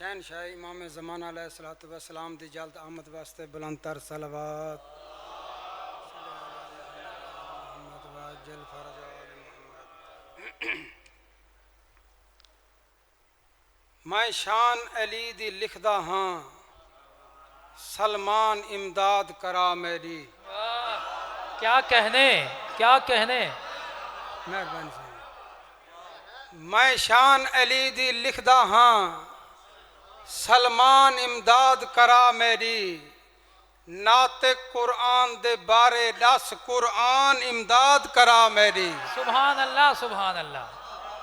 शहनशाह इमाम ज़माना अलैहिस्सलातु वस्सलाम दी जल्द आमद वास्ते बुलंदतर सलवात। मैं शान अली दी लिखदा हाँ, सलमान इमदाद करा मेरी। क्या कहने, क्या कहने। मेहरबानी से। मैं शान अली दी लिखदा हाँ, सलमान इमदाद करा मेरी। नाते कुरान दे बारे दस, कुरान इमदाद करा मेरी। सुभान अल्लाह, सुभान अल्लाह,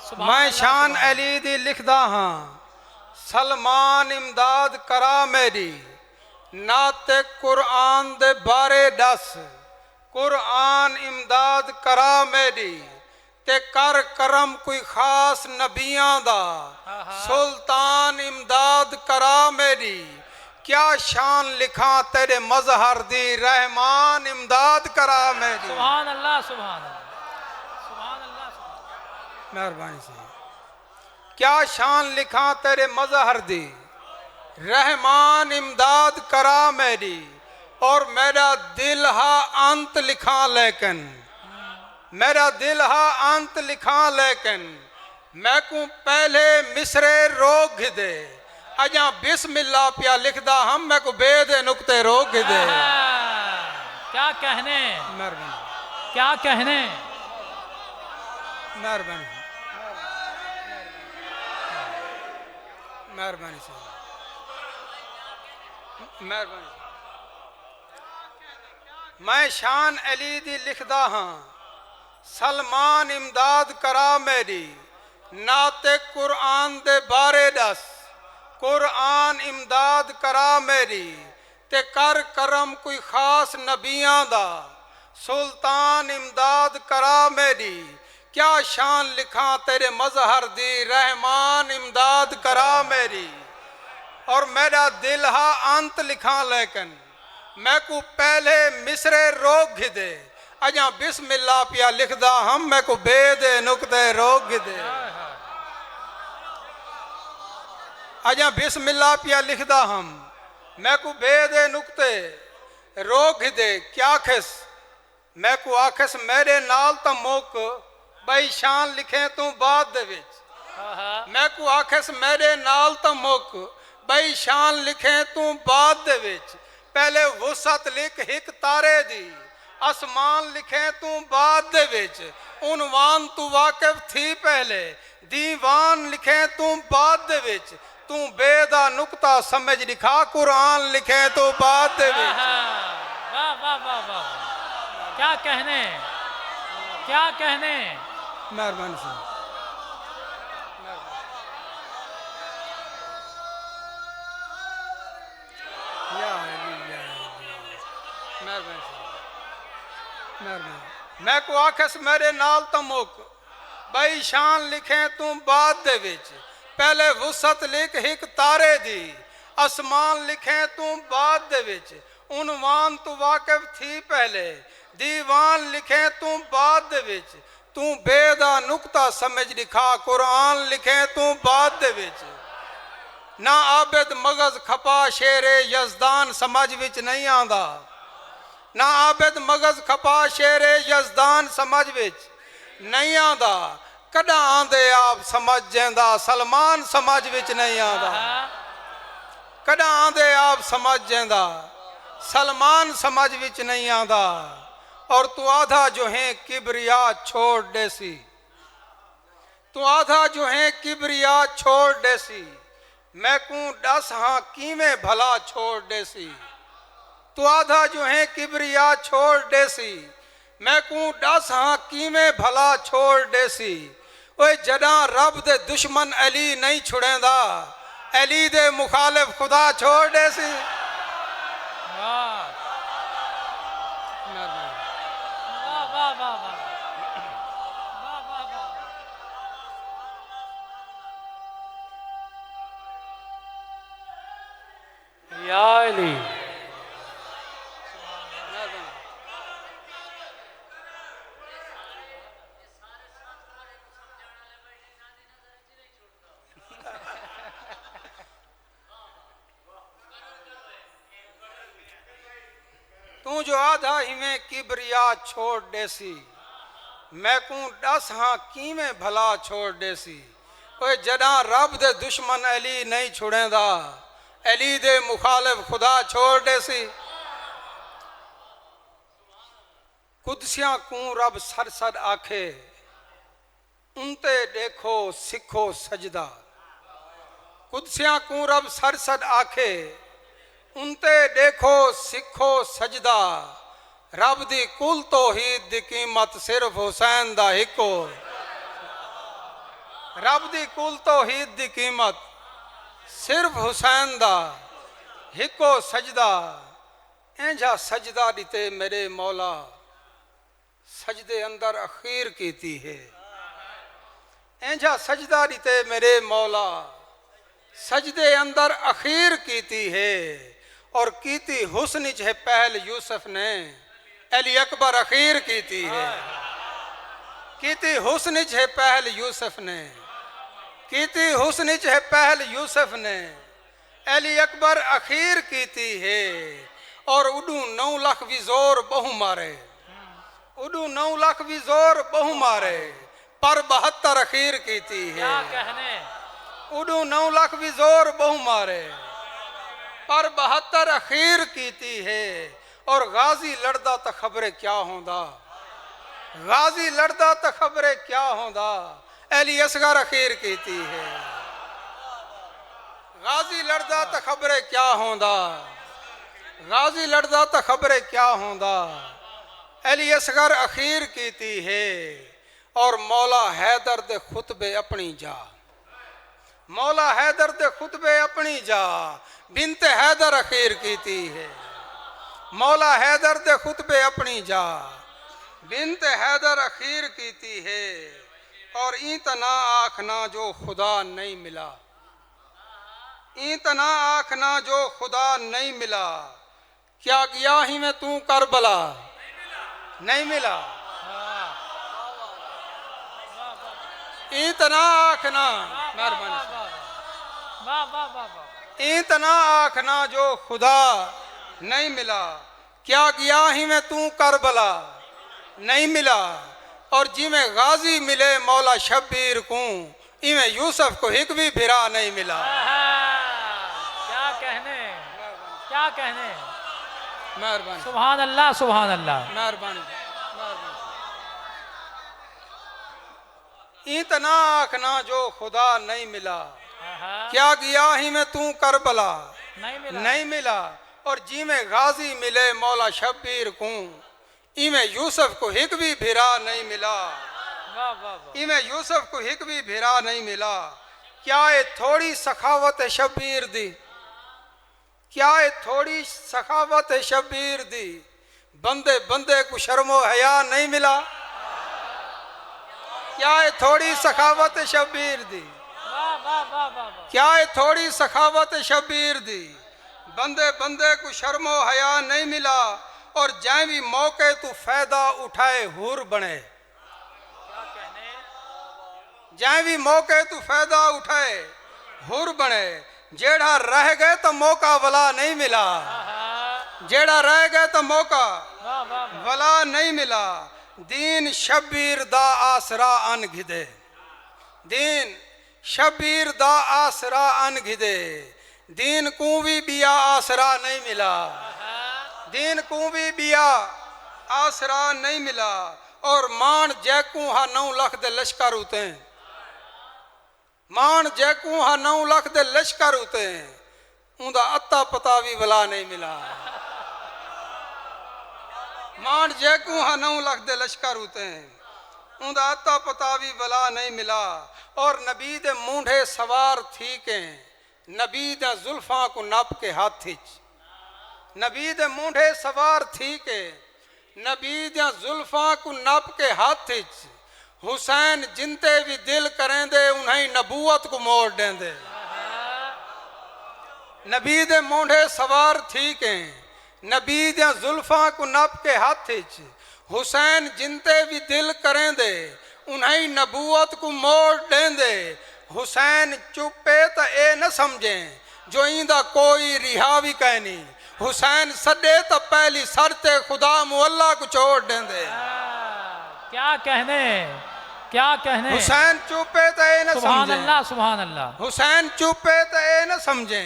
सुभान मैं अल्लाह, शान सुभान अली दी लिखदा हाँ, सलमान इमदाद करा मेरी। नाते कुरान दे बारे दस, कुरान इमदाद करा मेरी। ते कर करम कोई खास नबियां दा, सुल्तान इमदाद करा मेरी। क्या शान लिखा तेरे मजहर दी, रहमान इमदाद करा मेरी। सुभान अल्लाह, सुभान अल्लाह, सुभान अल्लाह, मेहरबानी से। क्या शान लिखा तेरे मजहर दी, रहमान इमदाद करा मेरी। और मेरा दिल हा अंत लिखा लेकिन, मेरा दिल हा अंत लिखा लेकिन, मैं को पहले मिसरे रोक दे। अजा बिस्मिल्लाह पिया लिखदा हम, मैं को बेद नुक्ते रोक दे। क्या कहने, मेहरबानी, क्या कहने। मेहरबानी, मेहरबानी से, मेहरबानी। मैं शान अली दी लिखदा हाँ, सलमान इमदाद करा मेरी। नाते कुरान दे बारे दस, कुरान इमदाद करा मेरी। ते कर करम कोई खास नबियां दा, सुल्तान इमदाद करा मेरी। क्या शान लिखा तेरे मजहर दी, रहमान इमदाद करा मेरी। और मेरा दिल हा अंत लिखा लेकिन, मैं को पहले मिसरे रोक दे। अजा बिस्मिल्लाह पिया लिखदा हम, मैं को बेद नुक्ते रोक दे। अजा बिस्मिल्लाह पिया लिखदा हम, मैं को बेद नुक्ते रोक दे। क्या खिस मैं को आखिस मेरे नाल तो मुक, बई शान लिखे तू बाद दे विच। मैं को आखिस मेरे नाल तो मुक, बई शान लिखे तू बाद दे विच। पहले वुसत लिख हिक तारे दी, आसमान लिखे तू बाद दे विच। उनवान तू वाकिफ थी पहले, दीवान लिखे तू बाद दे विच। तू बेदा नुक्ता समझ लिखा, कुरान लिखे तू बाद दे विच। वाह वाह वाह वाह, क्या कहने, क्या कहने। मेहरबानी से। मैं को आखिस मेरे नाल तो मुक, बई शान लिखे तू बाद दे विच। पहले वुसत लिख हिक तारे दी, आसमान लिखे तू बाद दे विच। उनवान तू वाकिफ थी पहले, दीवान लिखे तू बाद दे विच। तू बेदा नुक्ता समझ लिखा, कुरान लिखे तू बाद दे विच। ना आबिद मगज खपा शेरे यजदान समझ विच नहीं आंदा। ना आबिद मगज खपा शेरे यजदान समझ विच नहीं आंदा। कदा आंदे आप समझ जेंदा, सलमान समझ विच नहीं आंदा। कदा आंदे आप समझ जेंदा, सलमान समझ विच नहीं आंदा। और तू आधा जो है किबरिया छोड़ देसी, तू आधा जो है किबरिया छोड़ देसी। मैं को दस हाँ कीवें भला छोड़ देसी। तू आधा जो है किबरिया छोड़ देसी, मैं को दस हाँ कीवें भला छोड़ देसी। ओए जदा रब दे दुश्मन अली नहीं छुड़ेंदा, अली दे मुखालिफ खुदा छोड़ देसी। वाह वाह वाह वाह, या अली। तू जो आधा ही में किबरिया छोड़ देसी मैं को दस हाँ की में भला छोड़ देसी ओए जडा रब दे दुश्मन अली नहीं छुड़ेंदा अली दे मुखालिफ खुदा छोड़ देसी कुदसियां को रब सर सर आखे उनते देखो सिखो सजदा कुदसियां को रब सर सर आखे उनते देखो सिखो सजदा रब दी कुल तौहीद दी कीमत सिर्फ हुसैन दा हिको रब दी कुल तौहीद दी कीमत सिर्फ हुसैन दा हिको सजदा इंजा सजदा दिते मेरे मौला सजदे अंदर अखीर कीती है इंजा सजदा दिते मेरे मौला सजदे अंदर अखीर कीती है और कीती हुस्न है पहल यूसुफ ने अली अकबर अखीर कीती है कीती हुस्न है पहल यूसुफ ने कीती हुस्न है पहल यूसुफ ने अली अकबर अखीर कीती है और उडू 9 लाख भी जोर बहु मारे उडू 9 लाख भी जोर बहु मारे पर 72 अखीर कीती है क्या कहने उडू 9 लाख भी जोर बहु मारे पर 72 अखीर कीती है और गाजी लड़दा तो खबरे क्या होंदा गाजी लड़दा तो खबरे क्या होंदा अली असगर अखीर कीती है गाजी लड़दा तो खबरे क्या होंदा गाजी लड़दा तो खबरे क्या होंदा अली असगर अखीर कीती है और मौला हैदर दे खुतबे अपनी जा मौला हैदर दे खुतबे अपनी जा बिनत हैदर अखीर कीती है मौला हैदर दे खुतबे अपनी जा बिनत हैदर अखीर कीती है और इतना आखना जो खुदा नहीं मिला इतना आखना जो खुदा नहीं मिला क्या गया ही में तू करबला नहीं मिला इतना आखना मेहरबानी वाह वाह वाह वाह इतना आखना जो खुदा नहीं मिला क्या गया ही में तू करबला नहीं मिला और जिमें गाजी मिले मौला शब्बीर को इमें यूसुफ को एक भी फिरा नहीं मिला क्या कहने क्या कहने मेहरबानी सुभान अल्लाह सुभान अल्लाह मेहरबानी इतना आखना जो खुदा नहीं मिला क्या गया ही में तू करबला नहीं मिला नहीं मिला और जी में गाजी मिले मौला शब्बीर को इमें यूसुफ को हिक भी फिरा नहीं मिला वाह वाह वाह इमें यूसुफ को हिक भी फिरा नहीं मिला क्या ये थोड़ी सखावत है शब्बीर दी क्या ये थोड़ी सखावत है शब्बीर दी बंदे बंदे को शर्मो हया नहीं मिला क्या ये थोड़ी सखावत है शब्बीर दी वाह वाह वाह वाह क्या ये थोड़ी सखावत है शब्बीर दी बंदे बंदे को शर्मो हया नहीं मिला और जै भी मौके तू फायदा उठाए हुर बने क्या कहने जै भी मौके तू फायदा उठाए हुर बने जेड़ा रह गए तो मौका वला नहीं मिला जेड़ा रह गए तो मौका वाह वाह वाह वला नहीं मिला दीन शब्बीर दा आसरा अन घिदे दीन शब्बीर दा आसरा अन घिदे दीन को भी बिया आसरा नहीं मिला दीन को भी बिया आसरा नहीं मिला और मान जैकू हा 9 लाख दे लश्कर उते मान जैकू हा 9 लाख दे लश्कर उते उनका अता पता भी भला नहीं मिला मान जैकू हा 9 लाख दे लश्कर उते उनका अता पता भी भला नहीं मिला और नबी दे मूंढे सवार थी के नबी दे जुल्फा को नप के हाथ नबी दे मूंढे सवार थी के नबी दे जुल्फा को नप के हाथ हुसैन जिनते भी दिल करेंदे उन्हें नबूवत को मोड़ देंदे नबी दे मूंढे सवार थी के नबी दे जुल्फा को नप के हाथ हुसैन जिनते भी दिल करेंदे उन्हें नबूवत को मोड़ देंदे हुसैन चुपे तो ए न समझे जो इंदा कोई रिहा भी कहनी हुसैन सदे तो पहली सरते खुदा मुअल्ला को छोड़ देंदे। क्या कहने, क्या कहने। हुसैन चुपे तो ये न सुभान समझे, अल्लाह, सुभान अल्लाह। हुसैन चुपे तो ये न समझे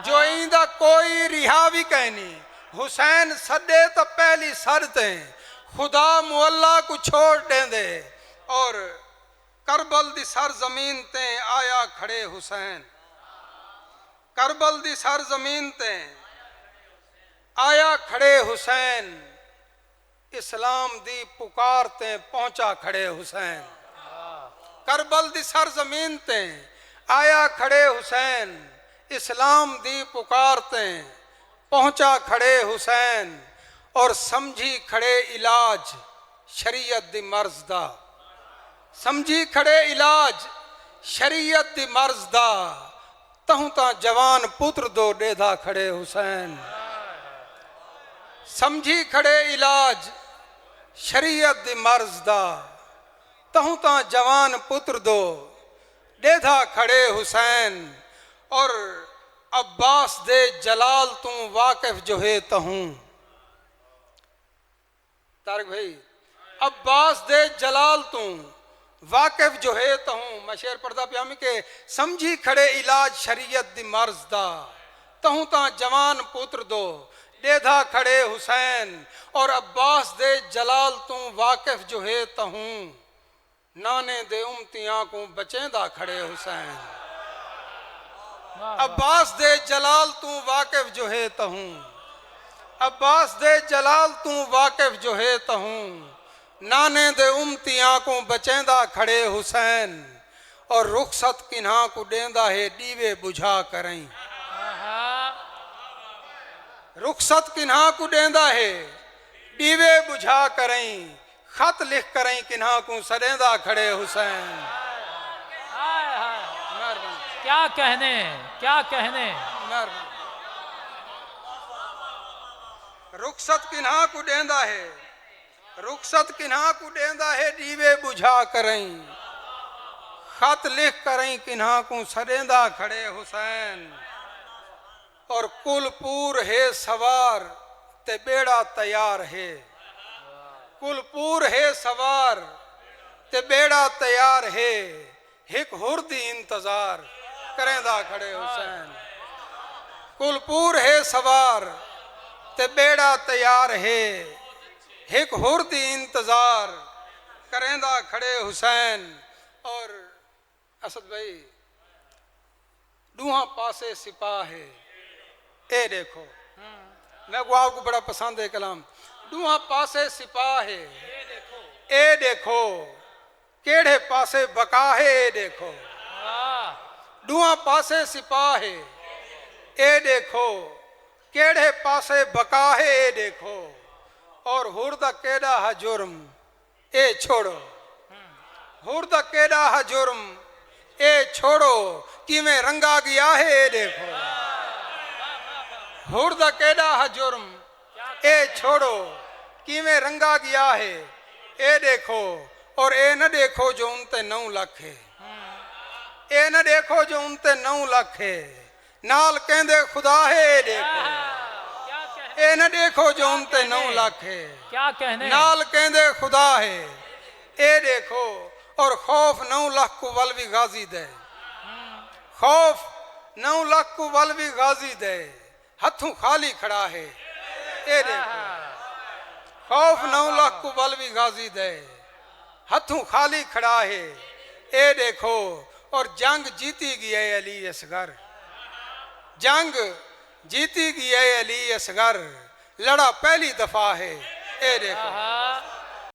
जो इंदा कोई रिहा भी कहनी। हुसैन सदे तो पहली सरते खुदा मुअल्ला को छोड़ देंदे और करबल दी सर जमीन ते आया खड़े हुसैन। करबल दी सर जमीन ते आया खड़े हुसैन, इस्लाम दी पुकार ते पहुंचा खड़े हुसैन। करबल दी सर जमीन ते आया खड़े हुसैन, इस्लाम दी पुकार ते पहुंचा खड़े हुसैन और समझी खड़े इलाज शरीयत दी मर्ज दा। समझी खड़े इलाज शरीयत दी मर्ज दा, तहूं ता जवान पुत्र दो डेधा खड़े हुसैन। समझी खड़े इलाज शरीयत दी मर्ज दा, तहूं ता जवान पुत्र दो डेधा खड़े हुसैन और अब्बास दे जलाल तू वाकिफ जो है तहूं। तारिक भाई, अब्बास दे जलाल तू वाकिफ जो है तहूं। मैं शेर पढ़दा पिया में के समझी खड़े इलाज शरीयत दी मर्ज दा, तहूं ता जवान पुत्र दो डेधा खड़े हुसैन और अब्बास दे जलाल तू वाकिफ जो है तहूं। नाने दे उम्तियां को बचेंदा खड़े हुसैन। अब्बास दे जलाल तू वाकिफ जो है तहूं। अब्बास दे जलाल तू वाकिफ जो है तहूं। नाने दे उम्तियां को बचेंदा खड़े हुसैन और रुखसत किन्हा को देंदा है दीवे बुझा करें। रुखसत किन्हा को देंदा है दीवे बुझा करें, खत लिख करें किन्हा को सरेंदा खड़े हुसैन। क्या कहने, क्या कहने। रुखसत किन्हा को देंदा है, रुखसत किन्हा को देंदा है दीवे बुझा करें, खत लिख करें किन्हा को सरेंदा खड़े हुसैन और कुलपूर है सवार ते बेड़ा तैयार है। कुलपूर है सवार ते बेड़ा तैयार है, हिक हुर्दी इंतजार करेंदा खड़े हुसैन। कुलपूर है सवार ते बेड़ा तैयार है, हिक हुर्दी इंतजार करेंदा खड़े हुसैन। और असद भाई दूहा पासे सिपाह है। ए देखो, मैं को आपको बड़ा पसंद है कलाम। दूहा पासे सिपाह है, ए देखो केड़े पासे बका है। ए देखो दूहा पासे सिपाह है, ए देखो केड़े पासे बका है। ए देखो और हुर्दा केड़ा है जुर्म, ए छोड़ो। हुर्दा केड़ा है जुर्म, ए छोड़ो किवें रंगा गया है। ए देखो हुर्दा केड़ा है जुर्म, ए छोड़ो किवें रंगा गया है। ए देखो और ए न देखो जो उनते 9 लाख है। ए न देखो जो उनते 9 लाख है, नाल कहंदे खुदा है। ए देखो ए न देखो जो उनते 9 लाख है, क्या कहने। नाल कहंदे खुदा है। ए देखो और खौफ 9 लाख को वलवी गाजी दे। खौफ 9 लाख को वलवी गाजी दे, हथों खाली खड़ा है। ए देखो खौफ 9 लाख को वलवी गाजी दे, हथों खाली खड़ा है। ए देखो और जंग जीती गई है अली असगर, जंग जीती गई है अली असगर, लड़ा पहली दफा है। ए देखो